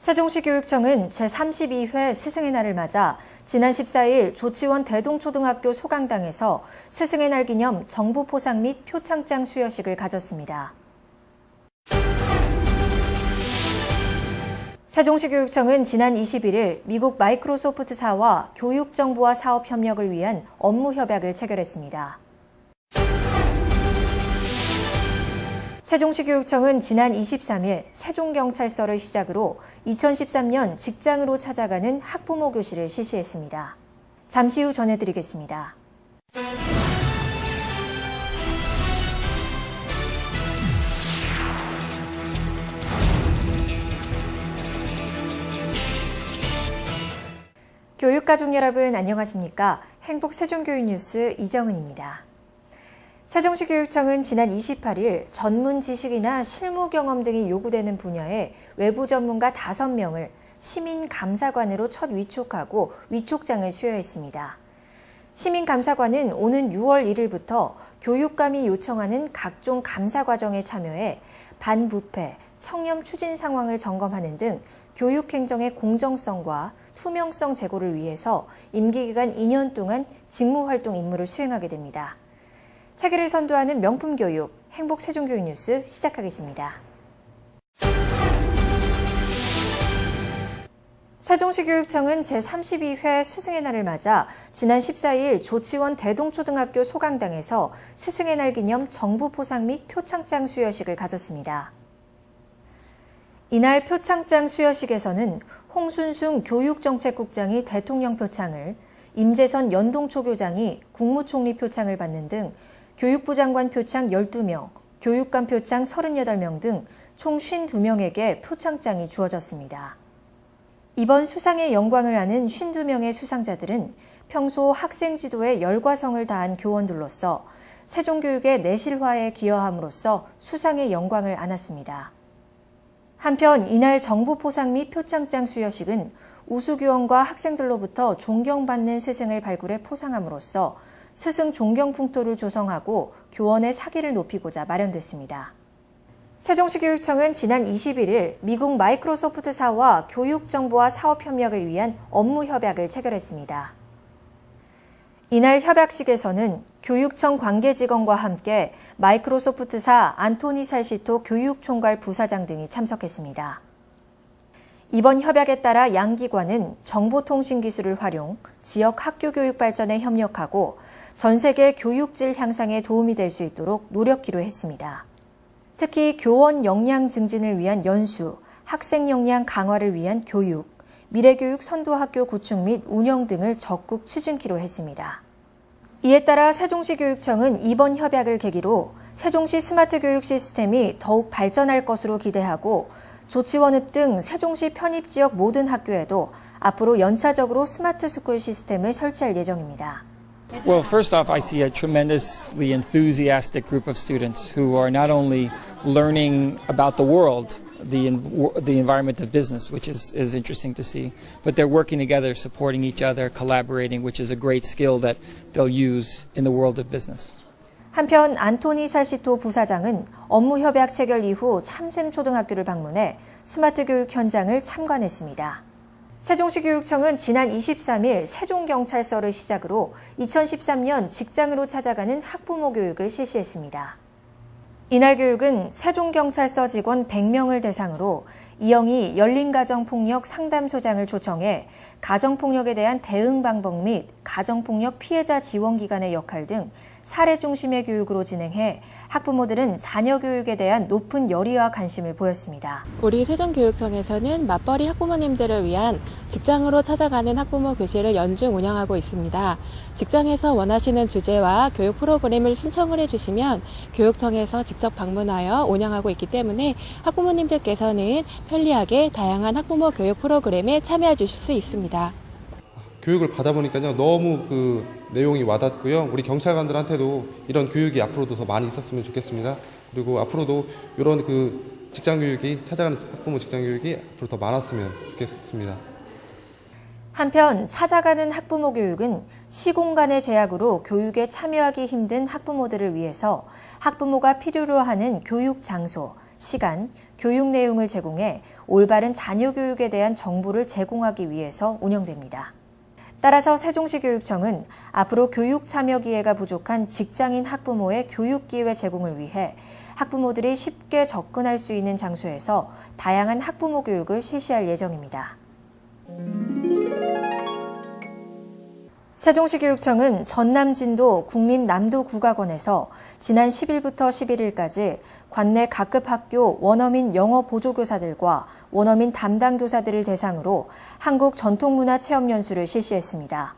세종시 교육청은 제32회 스승의 날을 맞아 지난 14일 조치원 대동초등학교 소강당에서 스승의 날 기념 정보 포상 및 표창장 수여식을 가졌습니다. 세종시 교육청은 지난 21일 미국 마이크로소프트사와 교육정보화 사업 협력을 위한 업무 협약을 체결했습니다. 세종시 교육청은 지난 23일 세종경찰서를 시작으로 2013년 직장으로 찾아가는 학부모 교실을 실시했습니다. 잠시 후 전해드리겠습니다. 교육가족 여러분 안녕하십니까? 행복세종교육뉴스 이정은입니다. 세종시 교육청은 지난 28일 전문 지식이나 실무 경험 등이 요구되는 분야의 외부 전문가 5명을 시민감사관으로 첫 위촉하고 위촉장을 수여했습니다. 시민감사관은 오는 6월 1일부터 교육감이 요청하는 각종 감사 과정에 참여해 반부패, 청렴 추진 상황을 점검하는 등 교육행정의 공정성과 투명성 제고를 위해서 임기기간 2년 동안 직무활동 임무를 수행하게 됩니다. 차기를 선도하는 명품교육, 행복세종교육뉴스 시작하겠습니다. 세종시 교육청은 제32회 스승의 날을 맞아 지난 14일 조치원 대동초등학교 소강당에서 스승의 날 기념 정보 포상 및 표창장 수여식을 가졌습니다. 이날 표창장 수여식에서는 홍순숭 교육정책국장이 대통령 표창을, 임재선 연동초교장이 국무총리 표창을 받는 등 교육부 장관 표창 12명, 교육감 표창 38명 등 총 52명에게 표창장이 주어졌습니다. 이번 수상의 영광을 아는 52명의 수상자들은 평소 학생 지도에 열과 성을 다한 교원들로서 세종교육의 내실화에 기여함으로써 수상의 영광을 안았습니다. 한편 이날 정보 포상 및 표창장 수여식은 우수교원과 학생들로부터 존경받는 스승을 발굴해 포상함으로써 스승 존경 풍토를 조성하고 교원의 사기를 높이고자 마련됐습니다. 세종시 교육청은 지난 21일 미국 마이크로소프트사와 교육정보화 사업 협력을 위한 업무 협약을 체결했습니다. 이날 협약식에서는 교육청 관계직원과 함께 마이크로소프트사 안토니 살시토 교육총괄 부사장 등이 참석했습니다. 이번 협약에 따라 양 기관은 정보통신 기술을 활용, 지역 학교 교육 발전에 협력하고 전 세계 교육질 향상에 도움이 될 수 있도록 노력키로 했습니다. 특히 교원 역량 증진을 위한 연수, 학생 역량 강화를 위한 교육, 미래교육 선도학교 구축 및 운영 등을 적극 추진키로 했습니다. 이에 따라 세종시 교육청은 이번 협약을 계기로 세종시 스마트 교육 시스템이 더욱 발전할 것으로 기대하고 조치원읍 등 세종시 편입 지역 모든 학교에도 앞으로 연차적으로 스마트 스쿨 시스템을 설치할 예정입니다. Well, first off, I see a tremendously enthusiastic group of students who are not only learning about the world, the environment of business, which is interesting to see, but they're working together, supporting each other, collaborating, which is a great skill that they'll use in the world of business. 한편 안토니 살시토 부사장은 업무 협약 체결 이후 참샘 초등학교를 방문해 스마트 교육 현장을 참관했습니다. 세종시 교육청은 지난 23일 세종경찰서를 시작으로 2013년 직장으로 찾아가는 학부모 교육을 실시했습니다. 이날 교육은 세종경찰서 직원 100명을 대상으로 이영희 열린가정폭력 상담소장을 초청해 가정폭력에 대한 대응 방법 및 가정폭력 피해자 지원기관의 역할 등 사례 중심의 교육으로 진행해 학부모들은 자녀 교육에 대한 높은 열의와 관심을 보였습니다. 우리 세종교육청에서는 맞벌이 학부모님들을 위한 직장으로 찾아가는 학부모 교실을 연중 운영하고 있습니다. 직장에서 원하시는 주제와 교육 프로그램을 신청을 해주시면 교육청에서 직접 방문하여 운영하고 있기 때문에 학부모님들께서는 편리하게 다양한 학부모 교육 프로그램에 참여해 주실 수 있습니다. 교육을 받아보니까요 너무 그 내용이 와닿고요. 우리 경찰관들한테도 이런 교육이 앞으로도 더 많이 있었으면 좋겠습니다. 그리고 앞으로도 이런 그 직장 교육이 찾아가는 학부모 직장 교육이 앞으로 더 많았으면 좋겠습니다. 한편 찾아가는 학부모 교육은 시공간의 제약으로 교육에 참여하기 힘든 학부모들을 위해서 학부모가 필요로 하는 교육 장소, 시간, 교육 내용을 제공해 올바른 자녀 교육에 대한 정보를 제공하기 위해서 운영됩니다. 따라서 세종시 교육청은 앞으로 교육 참여 기회가 부족한 직장인 학부모의 교육 기회 제공을 위해 학부모들이 쉽게 접근할 수 있는 장소에서 다양한 학부모 교육을 실시할 예정입니다. 세종시 교육청은 전남 진도 국립남도국악원에서 지난 10일부터 11일까지 관내 각급 학교 원어민 영어 보조교사들과 원어민 담당 교사들을 대상으로 한국 전통문화 체험 연수를 실시했습니다.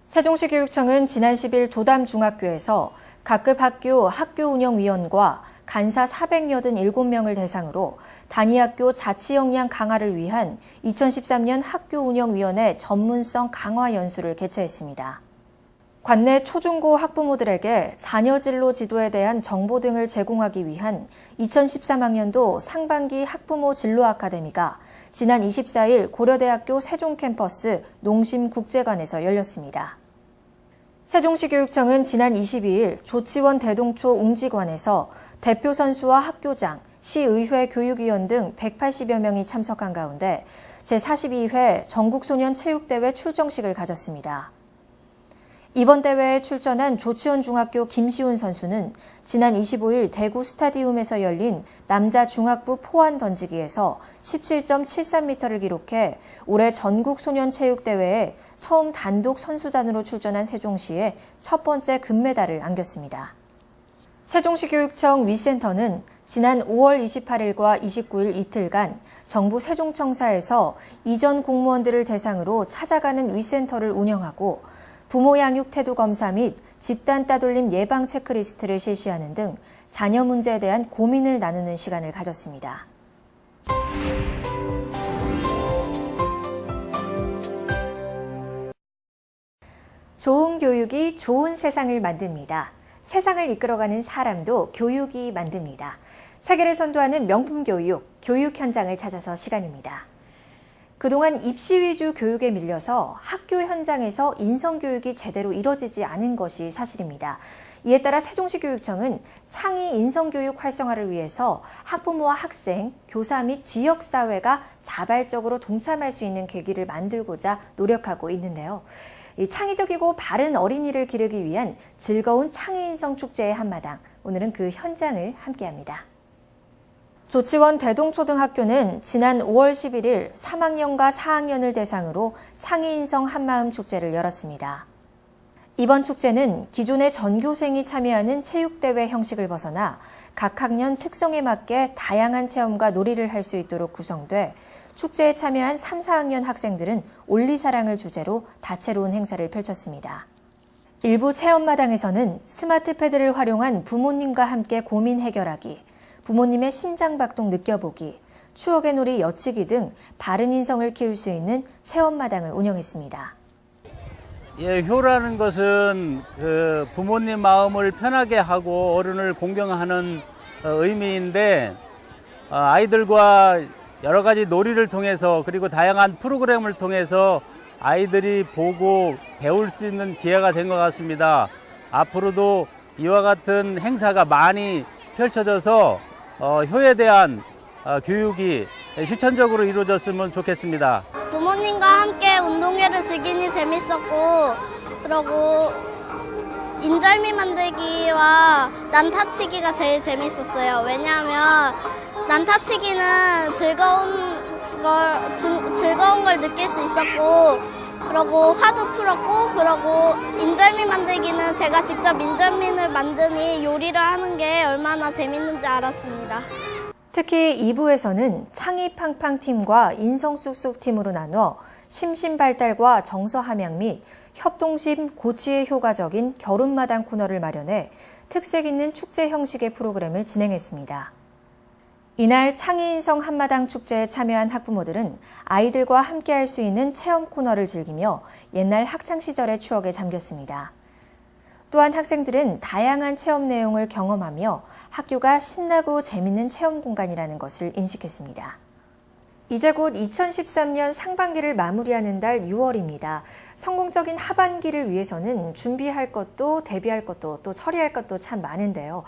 세종시 교육청은 지난 10일 도담중학교에서 각급 학교 학교운영위원과 간사 487명을 대상으로 단위학교 자치 역량 강화를 위한 2013년 학교운영위원회 전문성 강화 연수를 개최했습니다. 관내 초중고 학부모들에게 자녀 진로 지도에 대한 정보 등을 제공하기 위한 2013학년도 상반기 학부모 진로 아카데미가 지난 24일 고려대학교 세종 캠퍼스 농심국제관에서 열렸습니다. 세종시 교육청은 지난 22일 조치원 대동초 웅지관에서 대표 선수와 학교장, 시의회 교육위원 등 180여 명이 참석한 가운데 제42회 전국소년체육대회 출정식을 가졌습니다. 이번 대회에 출전한 조치원 중학교 김시훈 선수는 지난 25일 대구 스타디움에서 열린 남자 중학부 포환 던지기에서 17.73m를 기록해 올해 전국소년체육대회에 처음 단독 선수단으로 출전한 세종시에 첫 번째 금메달을 안겼습니다. 세종시 교육청 위센터는 지난 5월 28일과 29일 이틀간 정부 세종청사에서 이전 공무원들을 대상으로 찾아가는 위센터를 운영하고 부모 양육 태도 검사 및 집단 따돌림 예방 체크리스트를 실시하는 등 자녀 문제에 대한 고민을 나누는 시간을 가졌습니다. 좋은 교육이 좋은 세상을 만듭니다. 세상을 이끌어가는 사람도 교육이 만듭니다. 세계를 선도하는 명품 교육, 교육 현장을 찾아서 시간입니다. 그동안 입시 위주 교육에 밀려서 학교 현장에서 인성교육이 제대로 이뤄지지 않은 것이 사실입니다. 이에 따라 세종시 교육청은 창의 인성교육 활성화를 위해서 학부모와 학생, 교사 및 지역사회가 자발적으로 동참할 수 있는 계기를 만들고자 노력하고 있는데요. 이 창의적이고 바른 어린이를 기르기 위한 즐거운 창의인성 축제의 한마당, 오늘은 그 현장을 함께합니다. 조치원 대동초등학교는 지난 5월 11일 3학년과 4학년을 대상으로 창의인성 한마음 축제를 열었습니다. 이번 축제는 기존의 전교생이 참여하는 체육대회 형식을 벗어나 각 학년 특성에 맞게 다양한 체험과 놀이를 할 수 있도록 구성돼 축제에 참여한 3, 4학년 학생들은 올리사랑을 주제로 다채로운 행사를 펼쳤습니다. 일부 체험마당에서는 스마트 패드를 활용한 부모님과 함께 고민 해결하기, 부모님의 심장박동 느껴보기, 추억의 놀이 여치기 등 바른 인성을 키울 수 있는 체험마당을 운영했습니다. 예, 효라는 것은 부모님 마음을 편하게 하고 어른을 공경하는 의미인데 아이들과 여러 가지 놀이를 통해서 그리고 다양한 프로그램을 통해서 아이들이 보고 배울 수 있는 기회가 된 것 같습니다. 앞으로도 이와 같은 행사가 많이 펼쳐져서 효에 대한 교육이 실천적으로 이루어졌으면 좋겠습니다. 부모님과 함께 운동회를 즐기니 재밌었고, 그리고 인절미 만들기와 난타치기가 제일 재밌었어요. 왜냐하면 난타치기는 즐거운 걸 느낄 수 있었고, 그리고 화도 풀었고, 그리고 인절미 만들기는 제가 직접 인절미를 만드니 요리를 하는 게 얼마나 재밌는지 알았습니다. 특히 2부에서는 창의팡팡 팀과 인성쑥쑥 팀으로 나눠 심신발달과 정서 함양 및 협동심 고취에 효과적인 결혼마당 코너를 마련해 특색 있는 축제 형식의 프로그램을 진행했습니다. 이날 창의인성 한마당 축제에 참여한 학부모들은 아이들과 함께할 수 있는 체험 코너를 즐기며 옛날 학창시절의 추억에 잠겼습니다. 또한 학생들은 다양한 체험 내용을 경험하며 학교가 신나고 재밌는 체험 공간이라는 것을 인식했습니다. 이제 곧 2013년 상반기를 마무리하는 달 6월입니다. 성공적인 하반기를 위해서는 준비할 것도 대비할 것도 또 처리할 것도 참 많은데요.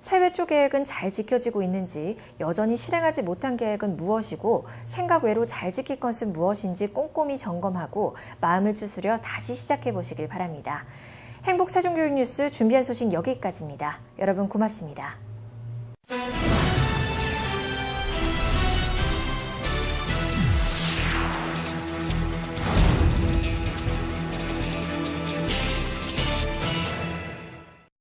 새해 초 계획은 잘 지켜지고 있는지, 여전히 실행하지 못한 계획은 무엇이고, 생각 외로 잘 지킬 것은 무엇인지 꼼꼼히 점검하고 마음을 추스려 다시 시작해 보시길 바랍니다. 행복 세종교육 뉴스 준비한 소식 여기까지입니다. 여러분 고맙습니다.